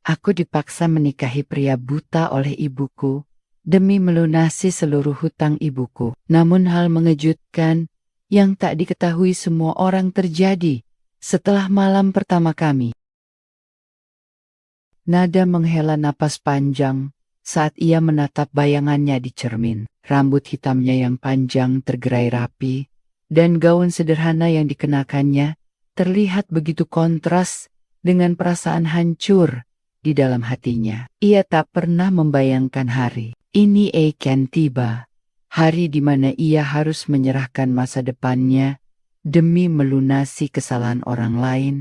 Aku dipaksa menikahi pria buta oleh ibuku demi melunasi seluruh hutang ibuku. Namun hal mengejutkan yang tak diketahui semua orang terjadi setelah malam pertama kami. Nada menghela napas panjang saat ia menatap bayangannya di cermin. Rambut hitamnya yang panjang tergerai rapi, dan gaun sederhana yang dikenakannya terlihat begitu kontras dengan perasaan hancur di dalam hatinya. Ia tak pernah membayangkan hari ini akan tiba. Hari di mana ia harus menyerahkan masa depannya demi melunasi kesalahan orang lain.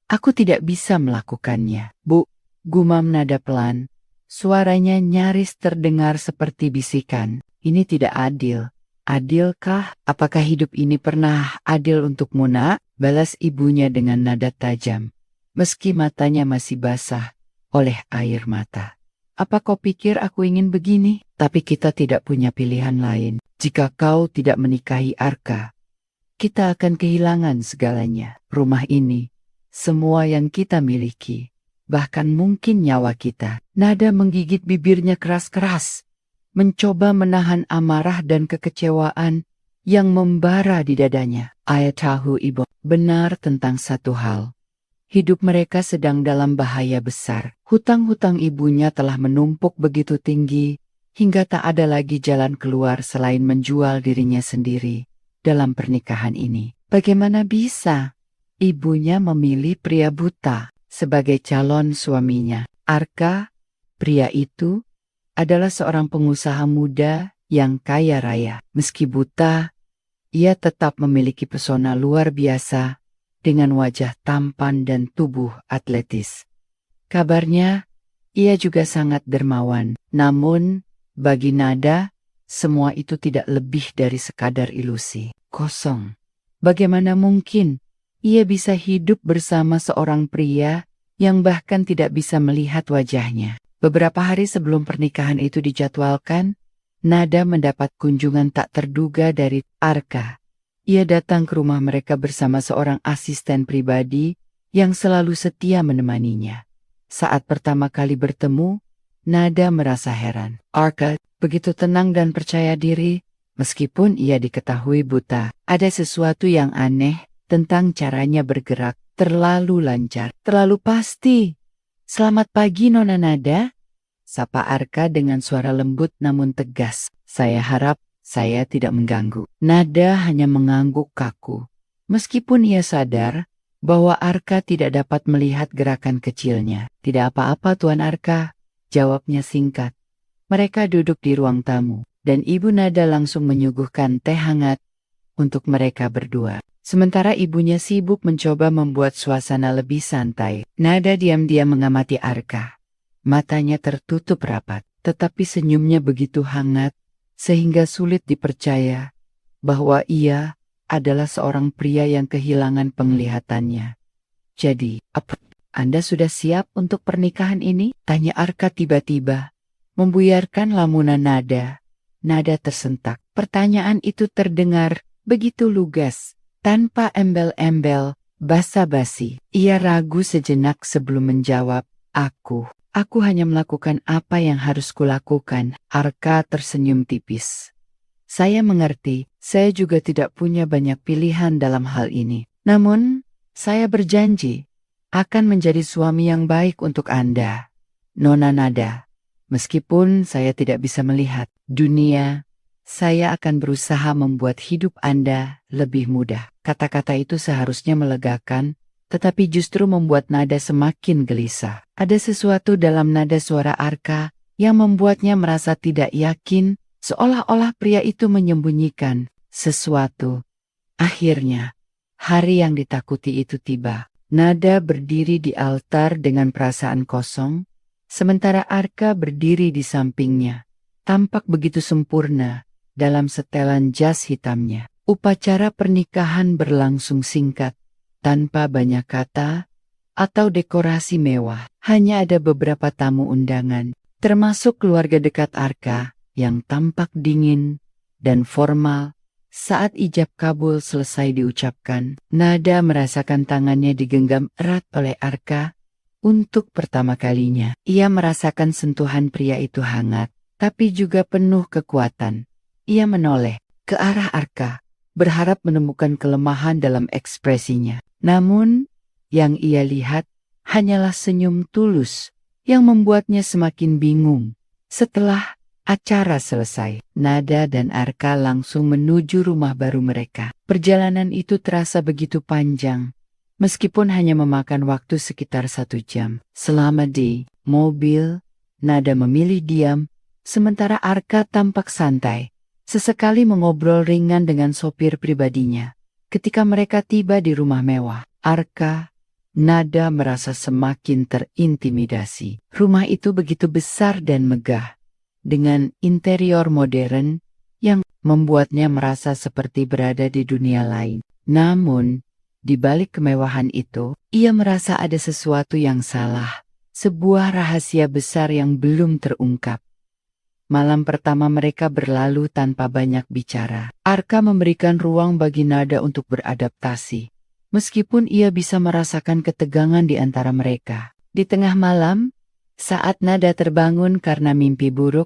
Aku tidak bisa melakukannya, Bu. Gumam nada pelan. Suaranya nyaris terdengar seperti bisikan. Ini tidak adil. Adilkah? Apakah hidup ini pernah adil untukmu, Nak? Balas ibunya dengan nada tajam. Meski matanya masih basah oleh air mata. Apa kau pikir aku ingin begini? Tapi kita tidak punya pilihan lain. Jika kau tidak menikahi Arka, kita akan kehilangan segalanya. Rumah ini, semua yang kita miliki, bahkan mungkin nyawa kita. Nada menggigit bibirnya keras-keras, mencoba menahan amarah dan kekecewaan yang membara di dadanya. Ayah tahu ibu benar tentang satu hal. Hidup mereka sedang dalam bahaya besar. Hutang-hutang ibunya telah menumpuk begitu tinggi, hingga tak ada lagi jalan keluar selain menjual dirinya sendiri dalam pernikahan ini. Bagaimana bisa ibunya memilih pria buta sebagai calon suaminya? Arka, pria itu, adalah seorang pengusaha muda yang kaya raya. Meski buta, ia tetap memiliki pesona luar biasa dengan wajah tampan dan tubuh atletis. Kabarnya, ia juga sangat dermawan. Namun, bagi Nada, semua itu tidak lebih dari sekadar ilusi. Kosong. Bagaimana mungkin ia bisa hidup bersama seorang pria yang bahkan tidak bisa melihat wajahnya? Beberapa hari sebelum pernikahan itu dijadwalkan, Nada mendapat kunjungan tak terduga dari Arka. Ia datang ke rumah mereka bersama seorang asisten pribadi yang selalu setia menemaninya. Saat pertama kali bertemu, Nada merasa heran. Arka begitu tenang dan percaya diri, meskipun ia diketahui buta. Ada sesuatu yang aneh tentang caranya bergerak, terlalu lancar, terlalu pasti. Selamat pagi, Nona Nada. Sapa Arka dengan suara lembut namun tegas. Saya harap saya tidak mengganggu. Nada hanya mengangguk kaku. Meskipun ia sadar bahwa Arka tidak dapat melihat gerakan kecilnya. Tidak apa-apa, Tuan Arka, jawabnya singkat. Mereka duduk di ruang tamu, dan Ibu Nada langsung menyuguhkan teh hangat untuk mereka berdua. Sementara ibunya sibuk mencoba membuat suasana lebih santai, Nada diam-diam mengamati Arka. Matanya tertutup rapat, tetapi senyumnya begitu hangat, sehingga sulit dipercaya bahwa ia adalah seorang pria yang kehilangan penglihatannya. Jadi, apa Anda sudah siap untuk pernikahan ini? Tanya Arka tiba-tiba, membuyarkan lamunan Nada. Nada tersentak. Pertanyaan itu terdengar begitu lugas, tanpa embel-embel, basa-basi. Ia ragu sejenak sebelum menjawab, Aku hanya melakukan apa yang harus kulakukan. Arka tersenyum tipis. Saya mengerti, saya juga tidak punya banyak pilihan dalam hal ini. Namun, saya berjanji akan menjadi suami yang baik untuk Anda, Nona Nada. Meskipun saya tidak bisa melihat dunia, saya akan berusaha membuat hidup Anda lebih mudah. Kata-kata itu seharusnya melegakan, tetapi justru membuat Nada semakin gelisah. Ada sesuatu dalam nada suara Arka yang membuatnya merasa tidak yakin, seolah-olah pria itu menyembunyikan sesuatu. Akhirnya, hari yang ditakuti itu tiba. Nada berdiri di altar dengan perasaan kosong, sementara Arka berdiri di sampingnya, tampak begitu sempurna dalam setelan jas hitamnya. Upacara pernikahan berlangsung singkat, tanpa banyak kata atau dekorasi mewah. Hanya ada beberapa tamu undangan, termasuk keluarga dekat Arka yang tampak dingin dan formal. Saat ijab kabul selesai diucapkan, Nada merasakan tangannya digenggam erat oleh Arka Untuk pertama kalinya, ia merasakan sentuhan pria itu hangat, tapi juga penuh kekuatan. Ia menoleh ke arah Arka, berharap menemukan kelemahan dalam ekspresinya. Namun, yang ia lihat hanyalah senyum tulus yang membuatnya semakin bingung. Setelah acara selesai, Nada dan Arka langsung menuju rumah baru mereka. Perjalanan itu terasa begitu panjang, meskipun hanya memakan waktu sekitar 1 jam. Selama di mobil, Nada memilih diam, sementara Arka tampak santai, sesekali mengobrol ringan dengan sopir pribadinya. Ketika mereka tiba di rumah mewah, Nada merasa semakin terintimidasi. Rumah itu begitu besar dan megah, dengan interior modern yang membuatnya merasa seperti berada di dunia lain. Namun, di balik kemewahan itu, ia merasa ada sesuatu yang salah, sebuah rahasia besar yang belum terungkap. Malam pertama mereka berlalu tanpa banyak bicara. Arka memberikan ruang bagi Nada untuk beradaptasi, meskipun ia bisa merasakan ketegangan di antara mereka. Di tengah malam, saat Nada terbangun karena mimpi buruk,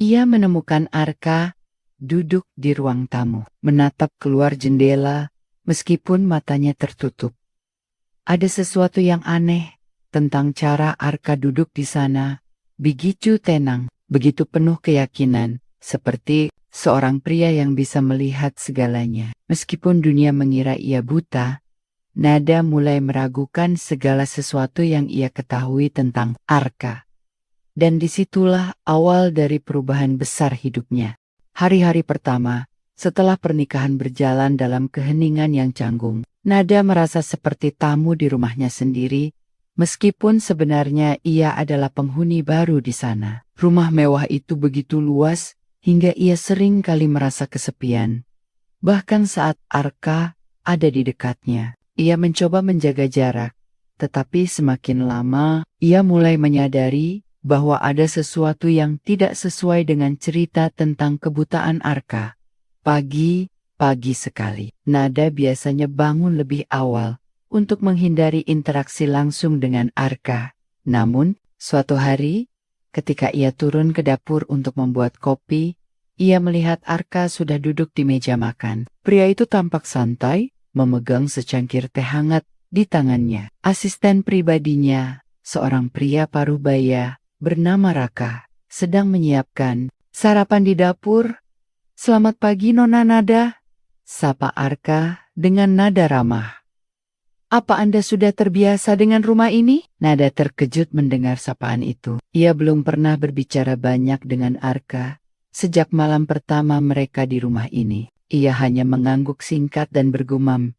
ia menemukan Arka duduk di ruang tamu, menatap keluar jendela meskipun matanya tertutup. Ada sesuatu yang aneh tentang cara Arka duduk di sana, begitu tenang, begitu penuh keyakinan, seperti seorang pria yang bisa melihat segalanya. Meskipun dunia mengira ia buta, Nada mulai meragukan segala sesuatu yang ia ketahui tentang Arka. Dan disitulah awal dari perubahan besar hidupnya. Hari-hari pertama, setelah pernikahan berjalan dalam keheningan yang canggung, Nada merasa seperti tamu di rumahnya sendiri, meskipun sebenarnya ia adalah penghuni baru di sana. Rumah mewah itu begitu luas, hingga ia sering kali merasa kesepian. Bahkan saat Arka ada di dekatnya, ia mencoba menjaga jarak. Tetapi semakin lama, ia mulai menyadari bahwa ada sesuatu yang tidak sesuai dengan cerita tentang kebutaan Arka. Pagi sekali, Nada biasanya bangun lebih awal untuk menghindari interaksi langsung dengan Arka. Namun, suatu hari, ketika ia turun ke dapur untuk membuat kopi, ia melihat Arka sudah duduk di meja makan. Pria itu tampak santai, memegang secangkir teh hangat di tangannya. Asisten pribadinya, seorang pria paruh baya bernama Raka, sedang menyiapkan sarapan di dapur. "Selamat pagi, Nona Nada," sapa Arka dengan nada ramah. "Apa Anda sudah terbiasa dengan rumah ini?" Nada terkejut mendengar sapaan itu. Ia belum pernah berbicara banyak dengan Arka sejak malam pertama mereka di rumah ini. Ia hanya mengangguk singkat dan bergumam,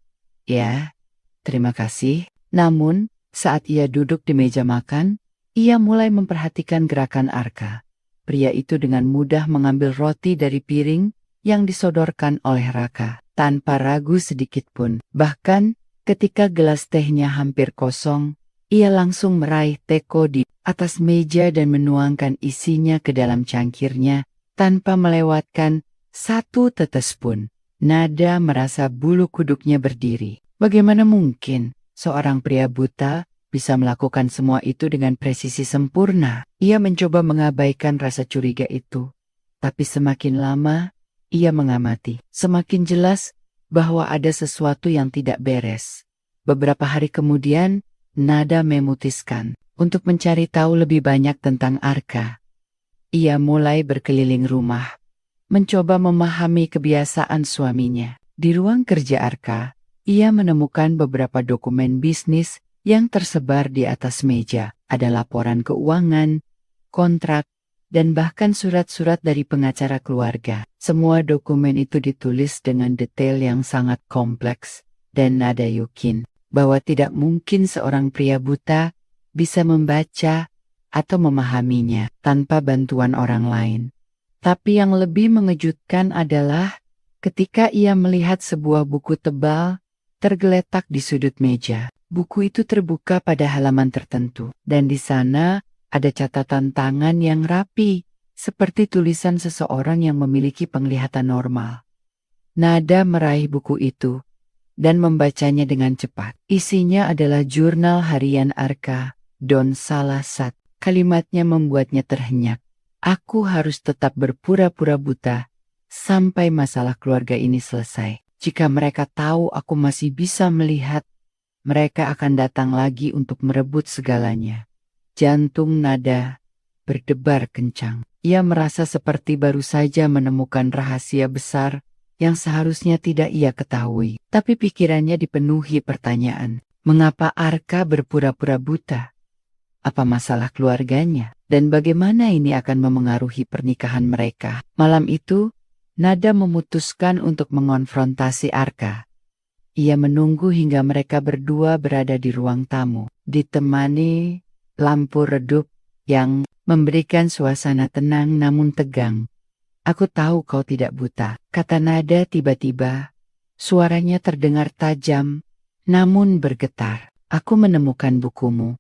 "Ya, terima kasih." Namun, saat ia duduk di meja makan, ia mulai memperhatikan gerakan Arka. Pria itu dengan mudah mengambil roti dari piring yang disodorkan oleh Raka, tanpa ragu sedikit pun. Bahkan, ketika gelas tehnya hampir kosong, ia langsung meraih teko di atas meja dan menuangkan isinya ke dalam cangkirnya, tanpa melewatkan satu tetes pun. Nada merasa bulu kuduknya berdiri. Bagaimana mungkin seorang pria buta bisa melakukan semua itu dengan presisi sempurna? Ia mencoba mengabaikan rasa curiga itu. Tapi semakin lama, ia mengamati, semakin jelas bahwa ada sesuatu yang tidak beres. Beberapa hari kemudian, Nada memutuskan untuk mencari tahu lebih banyak tentang Arka. Ia mulai berkeliling rumah, mencoba memahami kebiasaan suaminya. Di ruang kerja Arka, ia menemukan beberapa dokumen bisnis yang tersebar di atas meja. Ada laporan keuangan, kontrak, dan bahkan surat-surat dari pengacara keluarga. Semua dokumen itu ditulis dengan detail yang sangat kompleks, dan Nada yakin bahwa tidak mungkin seorang pria buta bisa membaca atau memahaminya tanpa bantuan orang lain. Tapi yang lebih mengejutkan adalah ketika ia melihat sebuah buku tebal tergeletak di sudut meja. Buku itu terbuka pada halaman tertentu, dan di sana ada catatan tangan yang rapi, seperti tulisan seseorang yang memiliki penglihatan normal. Nada meraih buku itu, dan membacanya dengan cepat. Isinya adalah jurnal harian Arka, Don Salasat. Kalimatnya membuatnya terhenyak. Aku harus tetap berpura-pura buta sampai masalah keluarga ini selesai. Jika mereka tahu aku masih bisa melihat, mereka akan datang lagi untuk merebut segalanya. Jantung Nada berdebar kencang. Ia merasa seperti baru saja menemukan rahasia besar yang seharusnya tidak ia ketahui. Tapi pikirannya dipenuhi pertanyaan. Mengapa Arka berpura-pura buta? Apa masalah keluarganya? Dan bagaimana ini akan memengaruhi pernikahan mereka? Malam itu, Nada memutuskan untuk mengonfrontasi Arka. Ia menunggu hingga mereka berdua berada di ruang tamu, ditemani lampu redup yang memberikan suasana tenang namun tegang. Aku tahu kau tidak buta, kata Nada tiba-tiba. Suaranya terdengar tajam, namun bergetar. Aku menemukan bukumu.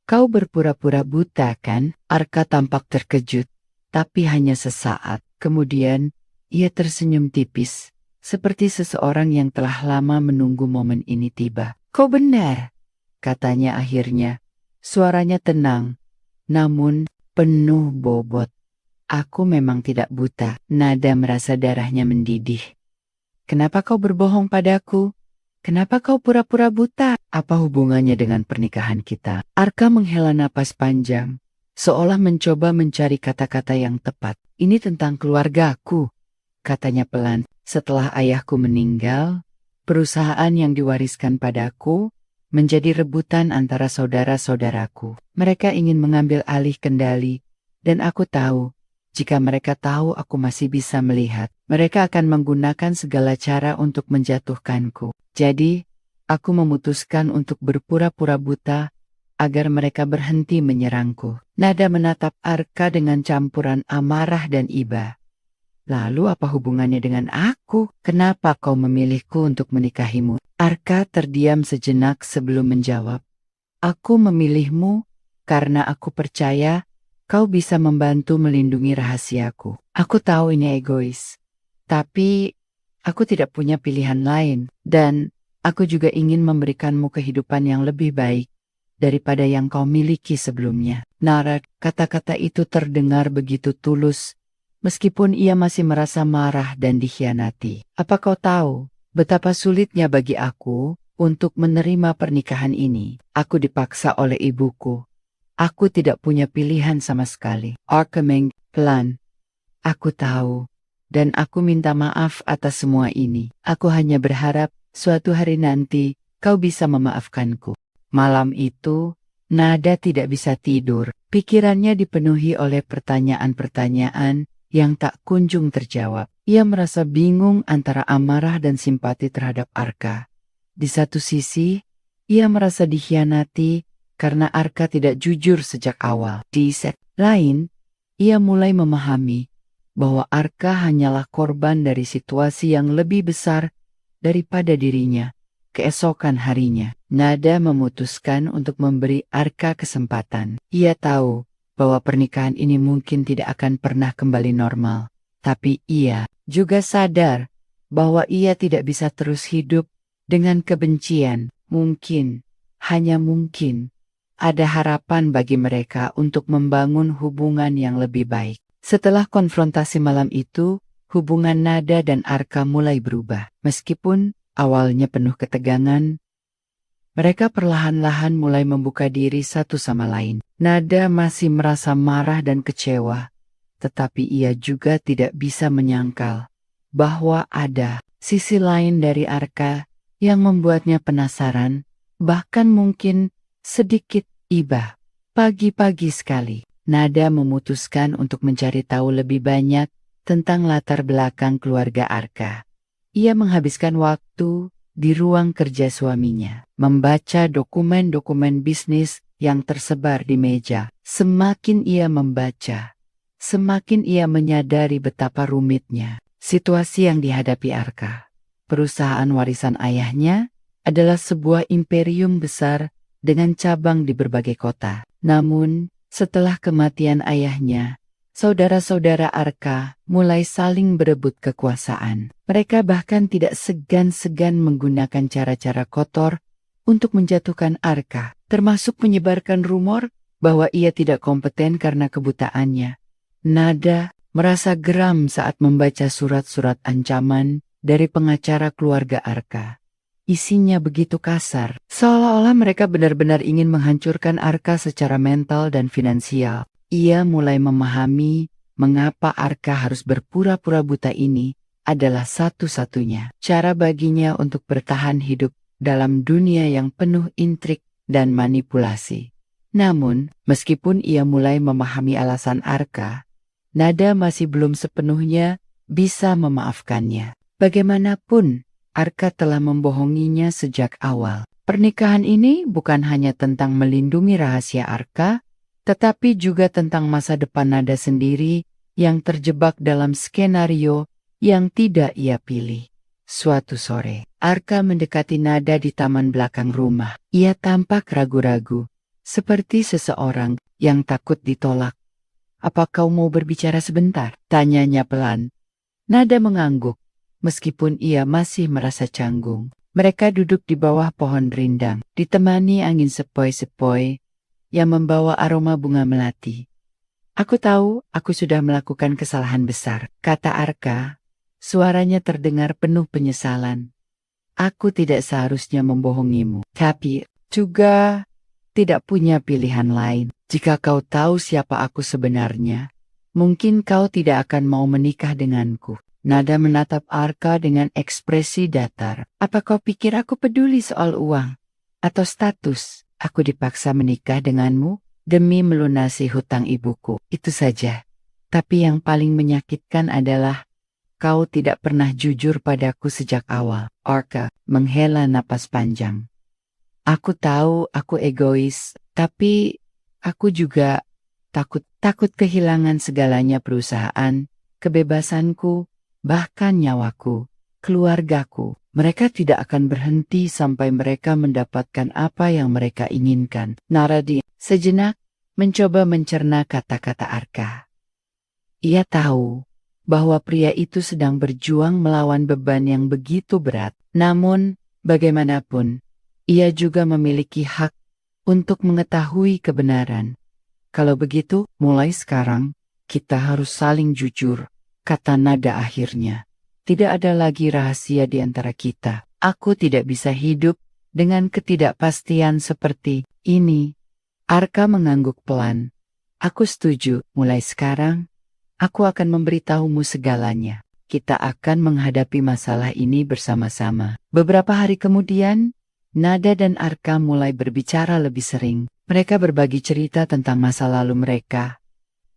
Kau berpura-pura buta, kan? Arka tampak terkejut, tapi hanya sesaat. Kemudian, ia tersenyum tipis, seperti seseorang yang telah lama menunggu momen ini tiba. Kau benar, katanya akhirnya. Suaranya tenang, namun penuh bobot. Aku memang tidak buta. Nada merasa darahnya mendidih. Kenapa kau berbohong padaku? Kenapa kau pura-pura buta? Apa hubungannya dengan pernikahan kita? Arka menghela napas panjang, seolah mencoba mencari kata-kata yang tepat. Ini tentang keluargaku, katanya pelan. Setelah ayahku meninggal, perusahaan yang diwariskan padaku menjadi rebutan antara saudara-saudaraku. Mereka ingin mengambil alih kendali, dan aku tahu, jika mereka tahu aku masih bisa melihat, mereka akan menggunakan segala cara untuk menjatuhkanku. Jadi, aku memutuskan untuk berpura-pura buta agar mereka berhenti menyerangku. Nada menatap Arka dengan campuran amarah dan iba. Lalu apa hubungannya dengan aku? Kenapa kau memilihku untuk menikahimu? Arka terdiam sejenak sebelum menjawab. Aku memilihmu karena aku percaya kau bisa membantu melindungi rahasiaku. Aku tahu ini egois, tapi aku tidak punya pilihan lain, dan aku juga ingin memberikanmu kehidupan yang lebih baik daripada yang kau miliki sebelumnya. Nara, kata-kata itu terdengar begitu tulus, meskipun ia masih merasa marah dan dikhianati. Apa kau tahu betapa sulitnya bagi aku untuk menerima pernikahan ini? Aku dipaksa oleh ibuku. Aku tidak punya pilihan sama sekali. Arkameng, pelan. Aku tahu. Dan aku minta maaf atas semua ini. Aku hanya berharap suatu hari nanti kau bisa memaafkanku. Malam itu, Nada tidak bisa tidur. Pikirannya dipenuhi oleh pertanyaan-pertanyaan yang tak kunjung terjawab. Ia merasa bingung antara amarah dan simpati terhadap Arka. Di satu sisi, ia merasa dikhianati karena Arka tidak jujur sejak awal. Di sisi lain, ia mulai memahami bahwa Arka hanyalah korban dari situasi yang lebih besar daripada dirinya. Keesokan harinya, Nada memutuskan untuk memberi Arka kesempatan. Ia tahu bahwa pernikahan ini mungkin tidak akan pernah kembali normal. Tapi ia juga sadar bahwa ia tidak bisa terus hidup dengan kebencian. Mungkin, hanya mungkin, ada harapan bagi mereka untuk membangun hubungan yang lebih baik. Setelah konfrontasi malam itu, hubungan Nada dan Arka mulai berubah. Meskipun awalnya penuh ketegangan, mereka perlahan-lahan mulai membuka diri satu sama lain. Nada masih merasa marah dan kecewa, tetapi ia juga tidak bisa menyangkal bahwa ada sisi lain dari Arka yang membuatnya penasaran, bahkan mungkin sedikit iba. Pagi-pagi sekali, Nada memutuskan untuk mencari tahu lebih banyak tentang latar belakang keluarga Arka. Ia menghabiskan waktu di ruang kerja suaminya, membaca dokumen-dokumen bisnis yang tersebar di meja. Semakin ia membaca, semakin ia menyadari betapa rumitnya situasi yang dihadapi Arka. Perusahaan warisan ayahnya adalah sebuah imperium besar dengan cabang di berbagai kota. Namun, setelah kematian ayahnya, Saudara-saudara Arka mulai saling berebut kekuasaan. Mereka bahkan tidak segan-segan menggunakan cara-cara kotor untuk menjatuhkan Arka, termasuk menyebarkan rumor bahwa ia tidak kompeten karena kebutaannya. Nada merasa geram saat membaca surat-surat ancaman dari pengacara keluarga Arka. Isinya begitu kasar, seolah-olah mereka benar-benar ingin menghancurkan Arka secara mental dan finansial. Ia mulai memahami mengapa Arka harus berpura-pura buta ini adalah satu-satunya cara baginya untuk bertahan hidup dalam dunia yang penuh intrik dan manipulasi. Namun, meskipun ia mulai memahami alasan Arka, Nada masih belum sepenuhnya bisa memaafkannya. Bagaimanapun, Arka telah membohonginya sejak awal. Pernikahan ini bukan hanya tentang melindungi rahasia Arka, tetapi juga tentang masa depan Nada sendiri yang terjebak dalam skenario yang tidak ia pilih. Suatu sore, Arka mendekati Nada di taman belakang rumah. Ia tampak ragu-ragu, seperti seseorang yang takut ditolak. "Apa kau mau berbicara sebentar?" tanyanya pelan. Nada mengangguk, meskipun ia masih merasa canggung. Mereka duduk di bawah pohon rindang, ditemani angin sepoi-sepoi yang membawa aroma bunga melati. "Aku tahu aku sudah melakukan kesalahan besar," kata Arka. Suaranya terdengar penuh penyesalan. "Aku tidak seharusnya membohongimu, tapi juga tidak punya pilihan lain. Jika kau tahu siapa aku sebenarnya, mungkin kau tidak akan mau menikah denganku." Nada menatap Arka dengan ekspresi datar. "Apa kau pikir aku peduli soal uang atau status? Aku dipaksa menikah denganmu demi melunasi hutang ibuku. Itu saja. Tapi yang paling menyakitkan adalah kau tidak pernah jujur padaku sejak awal." Arka menghela napas panjang. "Aku tahu aku egois, tapi aku juga takut kehilangan segalanya, perusahaan, kebebasanku, bahkan nyawaku, keluargaku. Mereka tidak akan berhenti sampai mereka mendapatkan apa yang mereka inginkan." Naradi sejenak mencoba mencerna kata-kata Arka. Ia tahu bahwa pria itu sedang berjuang melawan beban yang begitu berat. Namun, bagaimanapun, ia juga memiliki hak untuk mengetahui kebenaran. "Kalau begitu, mulai sekarang, kita harus saling jujur," kata Nada akhirnya. "Tidak ada lagi rahasia di antara kita. Aku tidak bisa hidup dengan ketidakpastian seperti ini." Arka mengangguk pelan. "Aku setuju. Mulai sekarang, aku akan memberitahumu segalanya. Kita akan menghadapi masalah ini bersama-sama." Beberapa hari kemudian, Nada dan Arka mulai berbicara lebih sering. Mereka berbagi cerita tentang masa lalu mereka,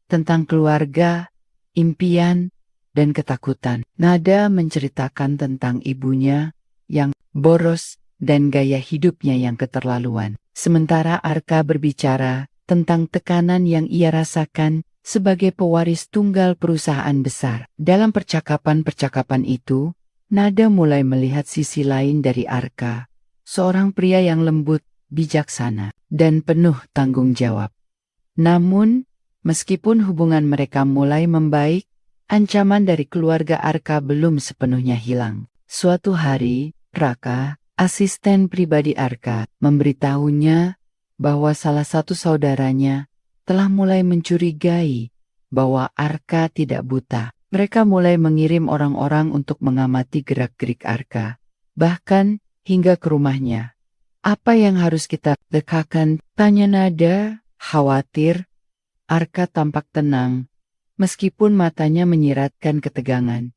tentang keluarga, impian, dan ketakutan. Nada menceritakan tentang ibunya yang boros dan gaya hidupnya yang keterlaluan. Sementara Arka berbicara tentang tekanan yang ia rasakan sebagai pewaris tunggal perusahaan besar. Dalam percakapan-percakapan itu, Nada mulai melihat sisi lain dari Arka, seorang pria yang lembut, bijaksana, dan penuh tanggung jawab. Namun, meskipun hubungan mereka mulai membaik, ancaman dari keluarga Arka belum sepenuhnya hilang. Suatu hari, Raka, asisten pribadi Arka, memberitahunya bahwa salah satu saudaranya telah mulai mencurigai bahwa Arka tidak buta. Mereka mulai mengirim orang-orang untuk mengamati gerak-gerik Arka, bahkan hingga ke rumahnya. "Apa yang harus kita lakukan?" tanya Nada, khawatir. Arka tampak tenang, meskipun matanya menyiratkan ketegangan.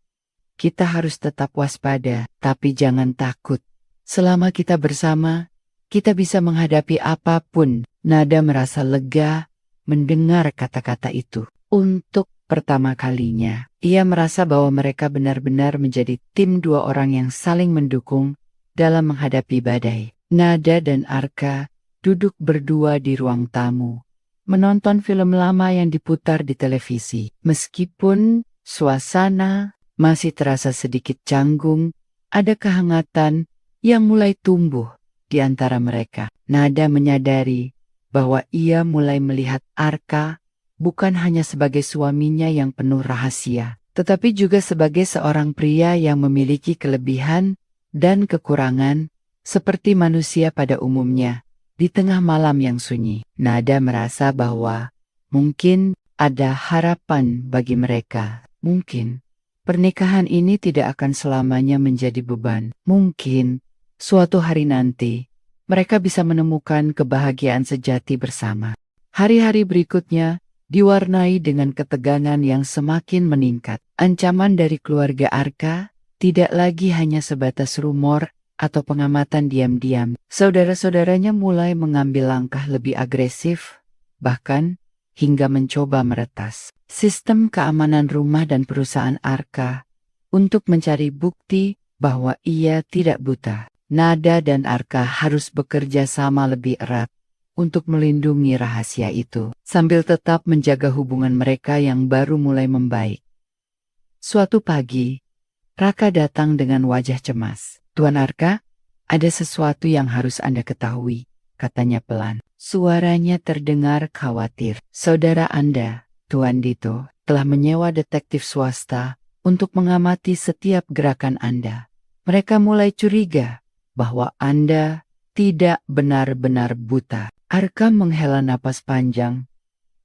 "Kita harus tetap waspada, tapi jangan takut. Selama kita bersama, kita bisa menghadapi apapun." Nada merasa lega mendengar kata-kata itu. Untuk pertama kalinya, ia merasa bahwa mereka benar-benar menjadi tim dua orang yang saling mendukung dalam menghadapi badai. Nada dan Arka duduk berdua di ruang tamu, menonton film lama yang diputar di televisi. Meskipun suasana masih terasa sedikit canggung, ada kehangatan yang mulai tumbuh di antara mereka. Nada menyadari bahwa ia mulai melihat Arka bukan hanya sebagai suaminya yang penuh rahasia, tetapi juga sebagai seorang pria yang memiliki kelebihan dan kekurangan, seperti manusia pada umumnya. Di tengah malam yang sunyi, Nada merasa bahwa mungkin ada harapan bagi mereka. Mungkin pernikahan ini tidak akan selamanya menjadi beban. Mungkin suatu hari nanti mereka bisa menemukan kebahagiaan sejati bersama. Hari-hari berikutnya diwarnai dengan ketegangan yang semakin meningkat. Ancaman dari keluarga Arka tidak lagi hanya sebatas rumor atau pengamatan diam-diam. Saudara-saudaranya mulai mengambil langkah lebih agresif, bahkan hingga mencoba meretas sistem keamanan rumah dan perusahaan Arka untuk mencari bukti bahwa ia tidak buta. Nada dan Arka harus bekerja sama lebih erat untuk melindungi rahasia itu, sambil tetap menjaga hubungan mereka yang baru mulai membaik. Suatu pagi, Raka datang dengan wajah cemas. "Tuan Arka, ada sesuatu yang harus Anda ketahui," katanya pelan. Suaranya terdengar khawatir. "Saudara Anda, Tuan Dito, telah menyewa detektif swasta untuk mengamati setiap gerakan Anda. Mereka mulai curiga bahwa Anda tidak benar-benar buta." Arka menghela napas panjang,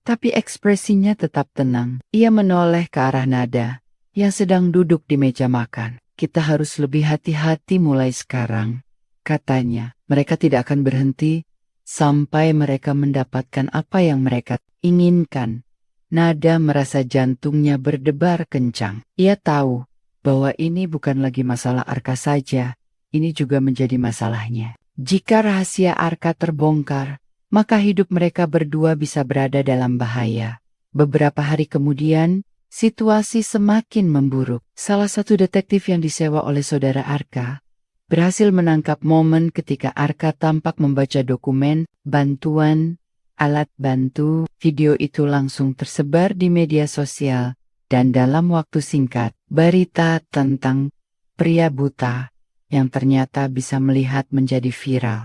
tapi ekspresinya tetap tenang. Ia menoleh ke arah Nada yang sedang duduk di meja makan. "Kita harus lebih hati-hati mulai sekarang," katanya. "Mereka tidak akan berhenti sampai mereka mendapatkan apa yang mereka inginkan." Nada merasa jantungnya berdebar kencang. Ia tahu bahwa ini bukan lagi masalah Arka saja, ini juga menjadi masalahnya. Jika rahasia Arka terbongkar, maka hidup mereka berdua bisa berada dalam bahaya. Beberapa hari kemudian, situasi semakin memburuk. Salah satu detektif yang disewa oleh saudara Arka berhasil menangkap momen ketika Arka tampak membaca dokumen bantuan alat bantu. Video itu langsung tersebar di media sosial, dan dalam waktu singkat, berita tentang pria buta yang ternyata bisa melihat menjadi viral.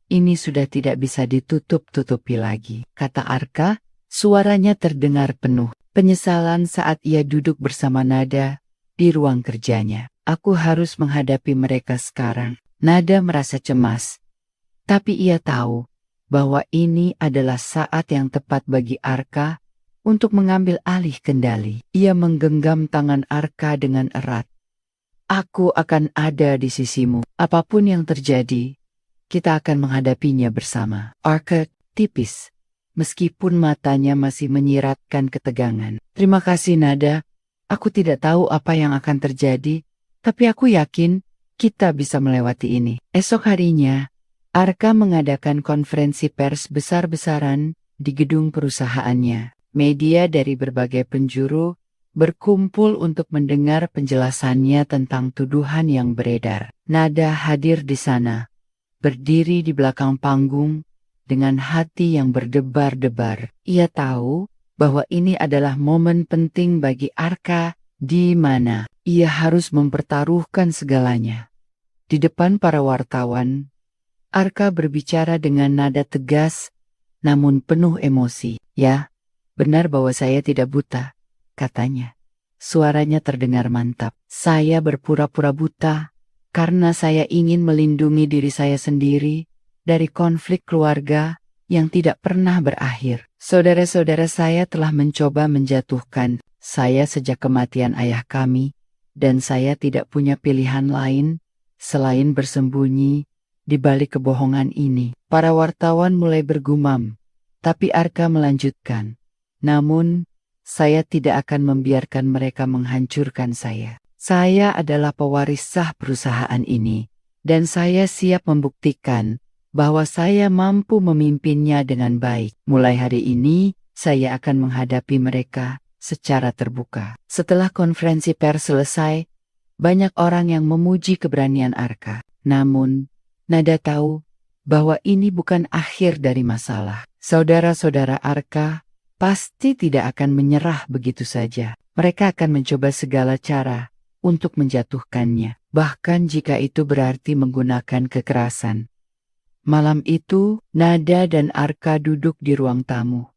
"Ini sudah tidak bisa ditutup-tutupi lagi," kata Arka. Suaranya terdengar penuh penyesalan saat ia duduk bersama Nada di ruang kerjanya. "Aku harus menghadapi mereka sekarang." Nada merasa cemas, tapi ia tahu bahwa ini adalah saat yang tepat bagi Arka untuk mengambil alih kendali. Ia menggenggam tangan Arka dengan erat. "Aku akan ada di sisimu. Apapun yang terjadi, kita akan menghadapinya bersama." Arka tipis, meskipun matanya masih menyiratkan ketegangan. "Terima kasih Nada, aku tidak tahu apa yang akan terjadi, tapi aku yakin kita bisa melewati ini." Esok harinya, Arka mengadakan konferensi pers besar-besaran di gedung perusahaannya. Media dari berbagai penjuru berkumpul untuk mendengar penjelasannya tentang tuduhan yang beredar. Nada hadir di sana, berdiri di belakang panggung dengan hati yang berdebar-debar. Ia tahu bahwa ini adalah momen penting bagi Arka di mana ia harus mempertaruhkan segalanya. Di depan para wartawan, Arka berbicara dengan nada tegas namun penuh emosi. "Ya, benar bahwa saya tidak buta," katanya. Suaranya terdengar mantap. "Saya berpura-pura buta karena saya ingin melindungi diri saya sendiri dari konflik keluarga yang tidak pernah berakhir. Saudara-saudara saya telah mencoba menjatuhkan saya sejak kematian ayah kami, dan saya tidak punya pilihan lain selain bersembunyi di balik kebohongan ini." Para wartawan mulai bergumam, tapi Arka melanjutkan, "Namun, saya tidak akan membiarkan mereka menghancurkan saya. Saya adalah pewaris sah perusahaan ini, dan saya siap membuktikan bahwa saya mampu memimpinnya dengan baik. Mulai hari ini, saya akan menghadapi mereka secara terbuka." Setelah konferensi pers selesai, banyak orang yang memuji keberanian Arka. Namun, Nada tahu bahwa ini bukan akhir dari masalah. Saudara-saudara Arka pasti tidak akan menyerah begitu saja. Mereka akan mencoba segala cara untuk menjatuhkannya, bahkan jika itu berarti menggunakan kekerasan. Malam itu, Nada dan Arka duduk di ruang tamu.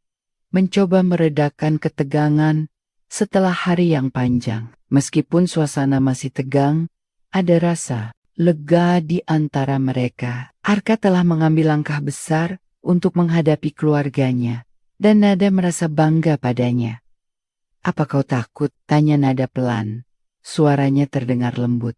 mencoba meredakan ketegangan setelah hari yang panjang. Meskipun suasana masih tegang, ada rasa lega di antara mereka. Arka telah mengambil langkah besar untuk menghadapi keluarganya, dan Nada merasa bangga padanya. "Apa kau takut?" tanya Nada pelan. Suaranya terdengar lembut.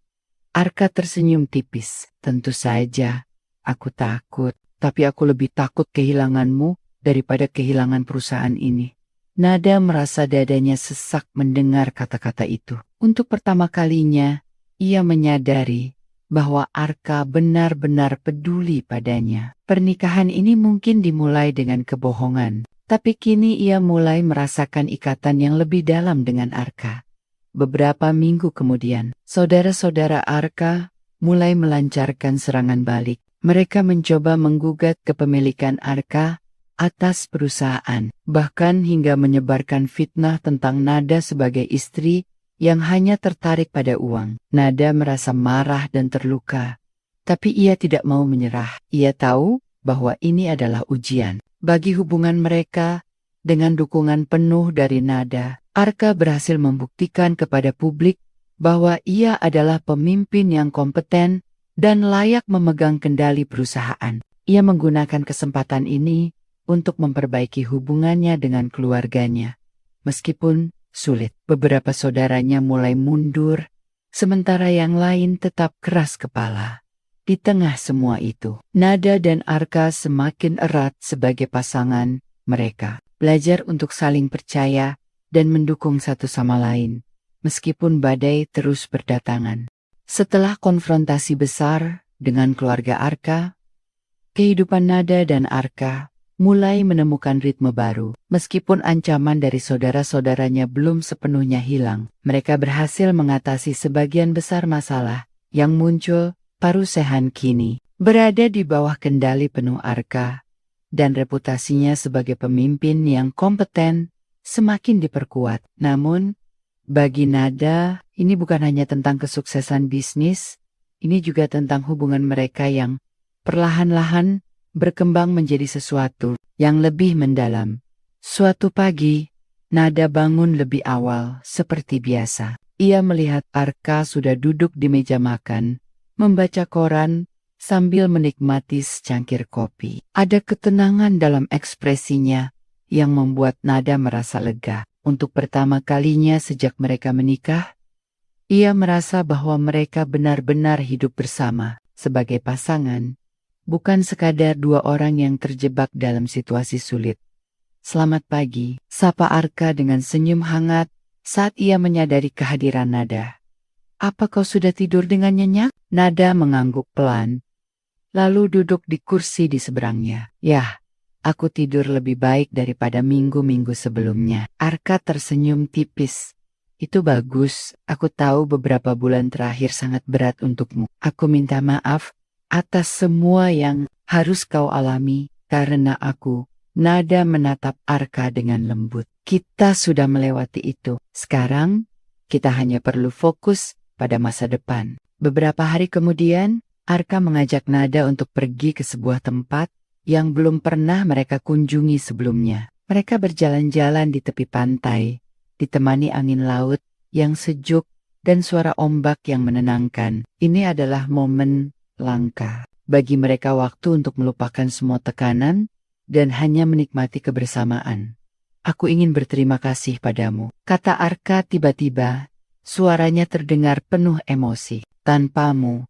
Arka tersenyum tipis. "Tentu saja, aku takut. Tapi aku lebih takut kehilanganmu daripada kehilangan perusahaan ini." Nada merasa dadanya sesak mendengar kata-kata itu. Untuk pertama kalinya, ia menyadari bahwa Arka benar-benar peduli padanya. Pernikahan ini mungkin dimulai dengan kebohongan, tapi kini ia mulai merasakan ikatan yang lebih dalam dengan Arka. Beberapa minggu kemudian, saudara-saudara Arka mulai melancarkan serangan balik. Mereka mencoba menggugat kepemilikan Arka atas perusahaan, bahkan hingga menyebarkan fitnah tentang Nada sebagai istri yang hanya tertarik pada uang. Nada merasa marah dan terluka, tapi ia tidak mau menyerah. Ia tahu bahwa ini adalah ujian bagi hubungan mereka. Dengan dukungan penuh dari Nada, Arka berhasil membuktikan kepada publik bahwa ia adalah pemimpin yang kompeten dan layak memegang kendali perusahaan. Ia menggunakan kesempatan ini untuk memperbaiki hubungannya dengan keluarganya. Meskipun sulit, beberapa saudaranya mulai mundur, sementara yang lain tetap keras kepala. Di tengah semua itu, Nada dan Arka semakin erat sebagai pasangan. Mereka belajar untuk saling percaya dan mendukung satu sama lain, meskipun badai terus berdatangan. Setelah konfrontasi besar dengan keluarga Arka, kehidupan Nada dan Arka mulai menemukan ritme baru. Meskipun ancaman dari saudara-saudaranya belum sepenuhnya hilang, mereka berhasil mengatasi sebagian besar masalah yang muncul. Parusehan kini berada di bawah kendali penuh Arka, dan reputasinya sebagai pemimpin yang kompeten semakin diperkuat. Namun, bagi Nada, ini bukan hanya tentang kesuksesan bisnis, ini juga tentang hubungan mereka yang perlahan-lahan berkembang menjadi sesuatu yang lebih mendalam. Suatu pagi, Nada bangun lebih awal seperti biasa. Ia melihat Arka sudah duduk di meja makan, membaca koran sambil menikmati secangkir kopi. Ada ketenangan dalam ekspresinya yang membuat Nada merasa lega. Untuk pertama kalinya sejak mereka menikah, ia merasa bahwa mereka benar-benar hidup bersama sebagai pasangan, bukan sekadar dua orang yang terjebak dalam situasi sulit. "Selamat pagi," sapa Arka dengan senyum hangat saat ia menyadari kehadiran Nada. "Apa kau sudah tidur dengan nyenyak?" Nada mengangguk pelan, lalu duduk di kursi di seberangnya. "Yah, aku tidur lebih baik daripada minggu-minggu sebelumnya." Arka tersenyum tipis. "Itu bagus, aku tahu beberapa bulan terakhir sangat berat untukmu. Aku minta maaf atas semua yang harus kau alami karena aku." Nada menatap Arka dengan lembut. "Kita sudah melewati itu. Sekarang, kita hanya perlu fokus pada masa depan." Beberapa hari kemudian, Arka mengajak Nada untuk pergi ke sebuah tempat yang belum pernah mereka kunjungi sebelumnya. Mereka berjalan-jalan di tepi pantai, ditemani angin laut yang sejuk dan suara ombak yang menenangkan. Ini adalah momen langka bagi mereka, waktu untuk melupakan semua tekanan dan hanya menikmati kebersamaan. "Aku ingin berterima kasih padamu," kata Arka tiba-tiba. Suaranya terdengar penuh emosi. "Tanpamu,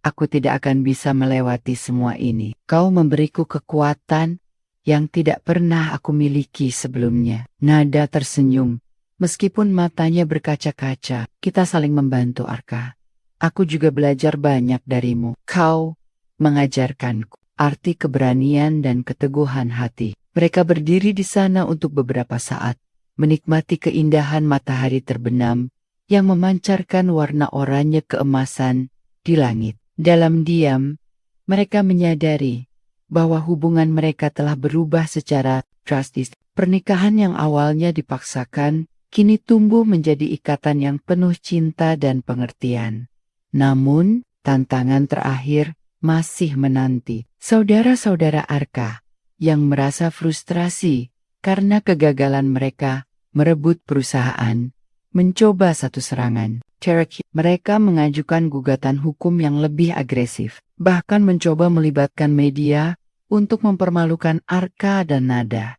aku tidak akan bisa melewati semua ini. Kau memberiku kekuatan yang tidak pernah aku miliki sebelumnya." Nada tersenyum, meskipun matanya berkaca-kaca. "Kita saling membantu, Arka. Aku juga belajar banyak darimu. Kau mengajarkanku arti keberanian dan keteguhan hati." Mereka berdiri di sana untuk beberapa saat, menikmati keindahan matahari terbenam yang memancarkan warna oranye keemasan di langit. Dalam diam, mereka menyadari bahwa hubungan mereka telah berubah secara drastis. Pernikahan yang awalnya dipaksakan, kini tumbuh menjadi ikatan yang penuh cinta dan pengertian. Namun, tantangan terakhir masih menanti. Saudara-saudara Arka yang merasa frustrasi karena kegagalan mereka merebut perusahaan, mencoba satu serangan. Cherokee, mereka mengajukan gugatan hukum yang lebih agresif, bahkan mencoba melibatkan media untuk mempermalukan Arka dan Nada.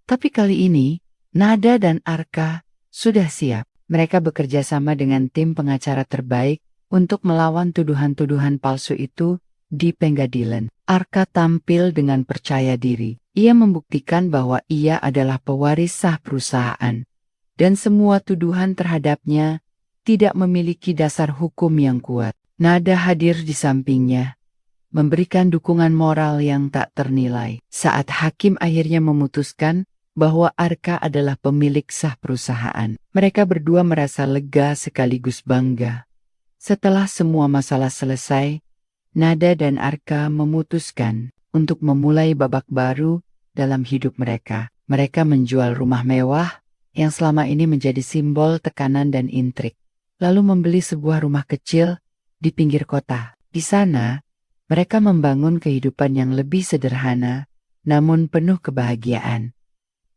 Tapi kali ini, Nada dan Arka sudah siap. Mereka bekerja sama dengan tim pengacara terbaik untuk melawan tuduhan-tuduhan palsu itu di pengadilan. Arka tampil dengan percaya diri. Ia membuktikan bahwa ia adalah pewaris sah perusahaan, dan semua tuduhan terhadapnya tidak memiliki dasar hukum yang kuat. Nada hadir di sampingnya, memberikan dukungan moral yang tak ternilai. Saat hakim akhirnya memutuskan bahwa Arka adalah pemilik sah perusahaan, mereka berdua merasa lega sekaligus bangga. Setelah semua masalah selesai, Nada dan Arka memutuskan untuk memulai babak baru dalam hidup mereka. Mereka menjual rumah mewah yang selama ini menjadi simbol tekanan dan intrik, lalu membeli sebuah rumah kecil di pinggir kota. Di sana, mereka membangun kehidupan yang lebih sederhana, namun penuh kebahagiaan.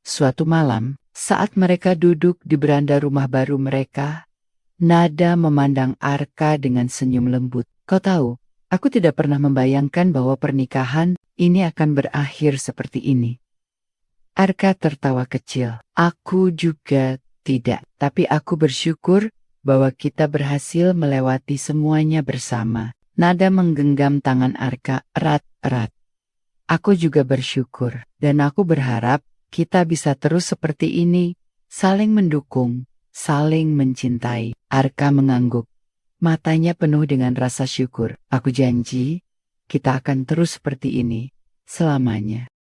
Suatu malam, saat mereka duduk di beranda rumah baru mereka, Nada memandang Arka dengan senyum lembut. Kau tahu, aku tidak pernah membayangkan bahwa pernikahan ini akan berakhir seperti ini. Arka tertawa kecil. Aku juga tidak, tapi aku bersyukur bahwa kita berhasil melewati semuanya bersama. Nada menggenggam tangan Arka erat-erat. Aku juga bersyukur, dan aku berharap kita bisa terus seperti ini, saling mendukung, saling mencintai. Arka mengangguk. Matanya penuh dengan rasa syukur. Aku janji, kita akan terus seperti ini, selamanya.